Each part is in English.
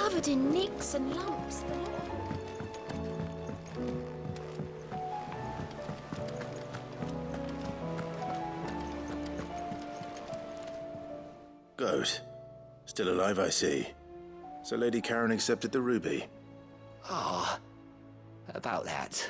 covered in nicks and lumps, the lot of them. Goat. Still alive, I see. So Lady Karen accepted the ruby. Ah, about that.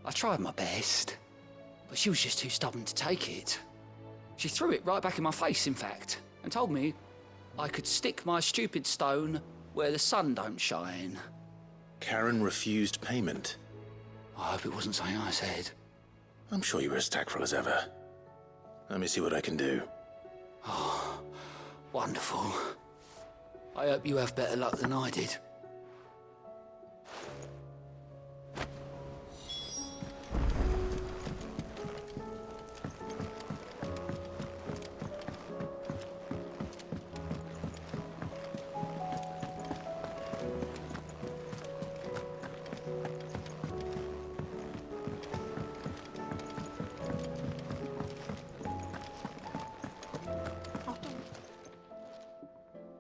I tried my best, but she was just too stubborn to take it. She threw it right back in my face, in fact, and told me I could stick my stupid stone where the sun don't shine. Karen refused payment. I hope it wasn't something I said. I'm sure you were as tactful as ever. Let me see what I can do. Oh, wonderful. I hope you have better luck than I did.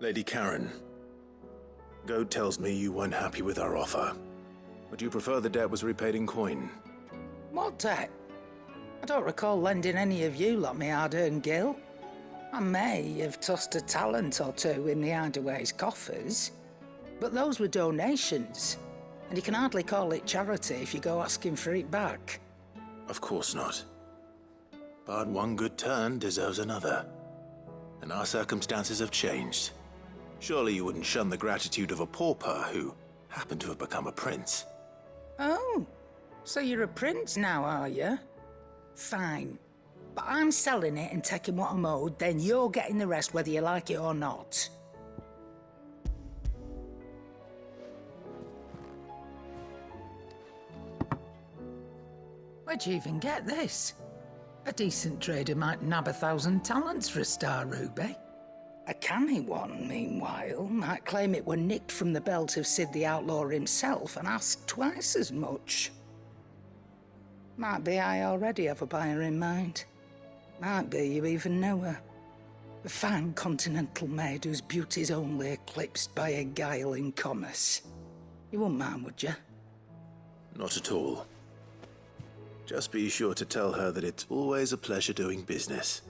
Lady Karen, Goat tells me you weren't happy with our offer. Would you prefer the debt was repaid in coin? What debt? I don't recall lending any of you lot me hard-earned gil. I may have tossed a talent or two in the Hideaway's coffers, but those were donations, and you can hardly call it charity if you go asking for it back. Of course not. But one good turn deserves another. And our circumstances have changed. Surely you wouldn't shun the gratitude of a pauper who happened to have become a prince. Oh, so you're a prince now, are you? Fine. But I'm selling it and taking what I'm owed, then you're getting the rest whether you like it or not. Where'd you even get this? A decent trader might nab 1,000 talents for a star ruby. A canny one, meanwhile, might claim it were nicked from the belt of Sid the Outlaw himself and ask twice as much. Might be I already have a buyer in mind. Might be you even know her. A fine continental maid whose beauty's only eclipsed by a guile in commerce. You wouldn't mind, would you? Not at all. Just be sure to tell her that it's always a pleasure doing business.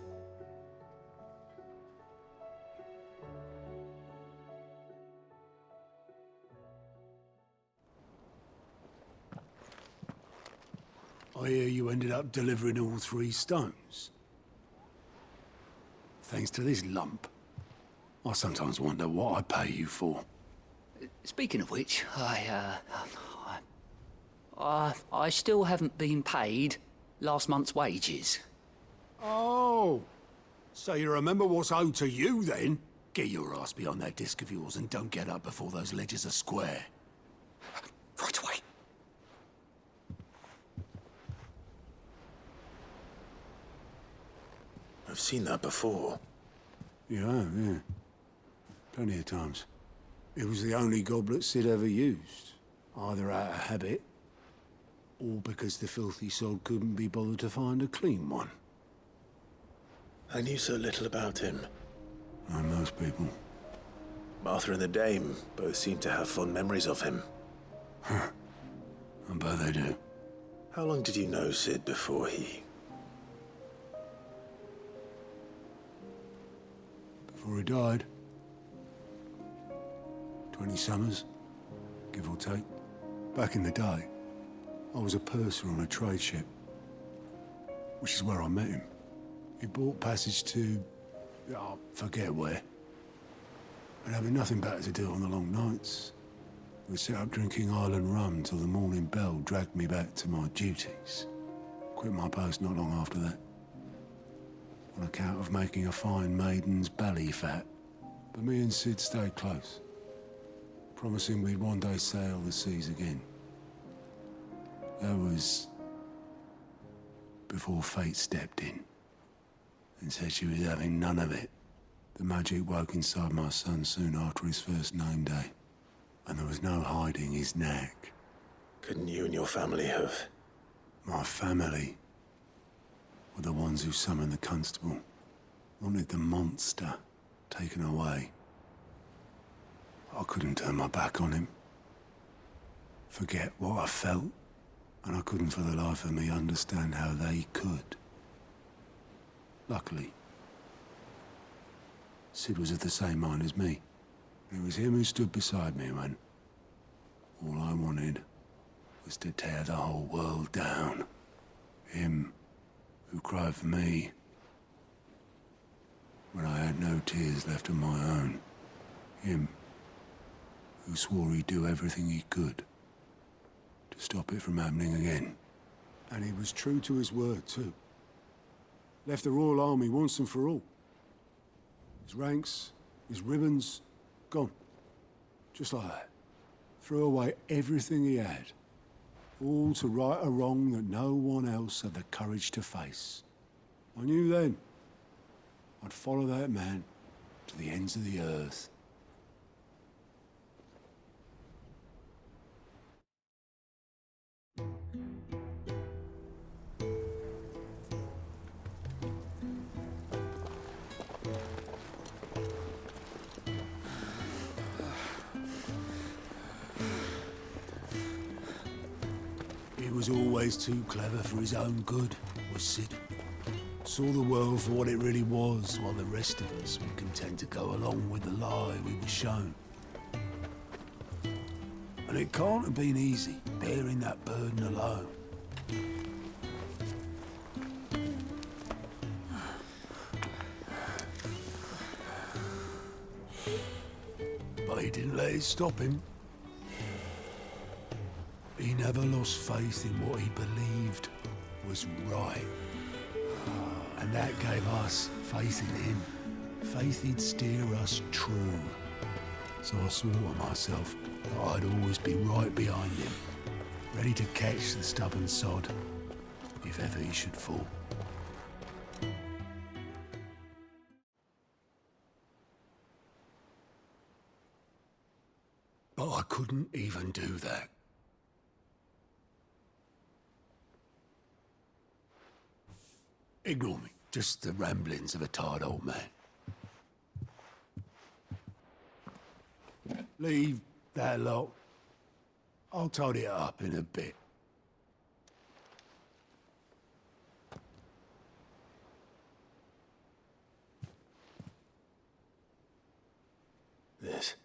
I hear you ended up delivering all 3 stones. Thanks to this lump. I sometimes wonder what I pay you for. Speaking of which, I still haven't been paid last month's wages. Oh, so you remember what's owed to you then? Get your ass behind that disc of yours and don't get up before those ledgers are square. Right away. I've seen that before. Yeah. Plenty of times. It was the only goblet Sid ever used. Either out of habit, or because the filthy sod couldn't be bothered to find a clean one. I knew so little about him. Like most people. Martha and the Dame both seem to have fond memories of him. I bet they do. How long did you know Sid before he... Before he died. 20 summers, give or take. Back in the day, I was a purser on a trade ship, which is where I met him. He bought passage to... I forget where. And having nothing better to do on the long nights, we'd sit up drinking island rum till the morning bell dragged me back to my duties. Quit my post not long after that. On account of making a fine maiden's belly fat. But me and Sid stayed close, promising we'd one day sail the seas again. That was before fate stepped in and said she was having none of it. The magic woke inside my son soon after his first name day, and there was no hiding his knack. Couldn't you and your family have... My family were the ones who summoned the constable, wanted the monster taken away. I couldn't turn my back on him. Forget what I felt, and I couldn't for the life of me understand how they could. Luckily, Sid was of the same mind as me. It was him who stood beside me when all I wanted was to tear the whole world down. Him who cried for me when I had no tears left of my own. Him who swore he'd do everything he could to stop it from happening again. And he was true to his word, too. Left the Royal Army once and for all. His ranks, his ribbons, gone. Just like that. Threw away everything he had. All to right a wrong that no one else had the courage to face. I knew then I'd follow that man to the ends of the earth. He was always too clever for his own good, was Sid. Saw the world for what it really was, while the rest of us were content to go along with the lie we were shown. And it can't have been easy, bearing that burden alone. But he didn't let it stop him. He never lost faith in what he believed was right. And that gave us faith in him. Faith he'd steer us true. So I swore to myself that I'd always be right behind him, ready to catch the stubborn sod if ever he should fall. But I couldn't even do that. Ignore me. Just the ramblings of a tired old man. Leave that lot. I'll tidy it up in a bit. This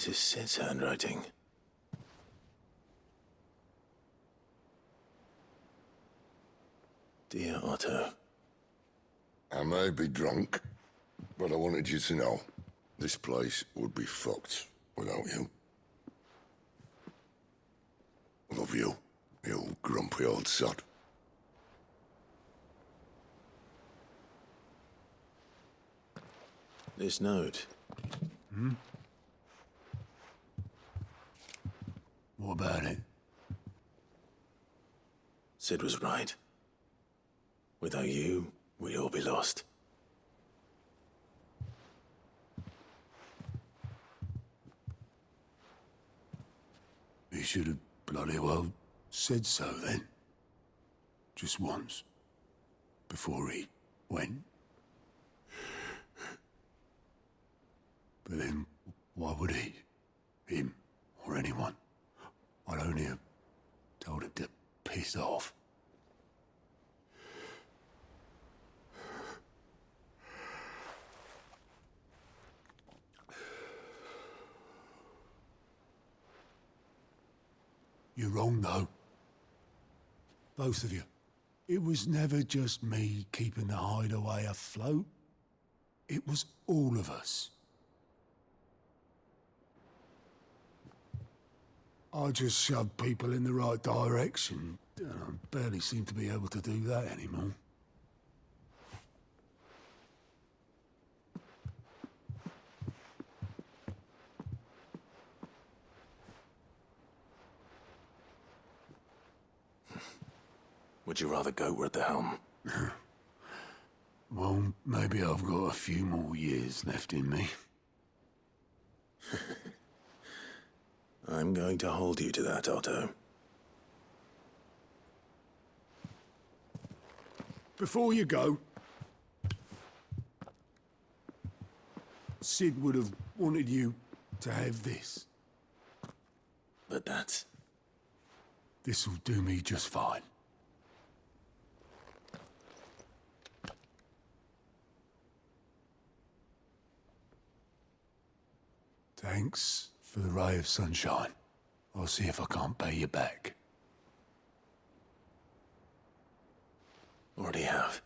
is Sid's handwriting. Dear Otto. I may be drunk, but I wanted you to know this place would be fucked without you. I love you, you grumpy old sod. This note. What about it? Sid was right. Without you, we'd all be lost. He should have bloody well said so then. Just once. Before he went. But then, why would he? Him, or anyone? I'd only have told him to piss off. You're wrong, though. Both of you. It was never just me keeping the hideaway afloat. It was all of us. I just shoved people in the right direction, and I barely seem to be able to do that anymore. Would you rather go at the helm? Well, maybe I've got a few more years left in me. I'm going to hold you to that, Otto. Before you go, Sid would have wanted you to have this. But that's... This'll do me just fine. Thanks for the ray of sunshine. I'll see if I can't pay you back. Already have.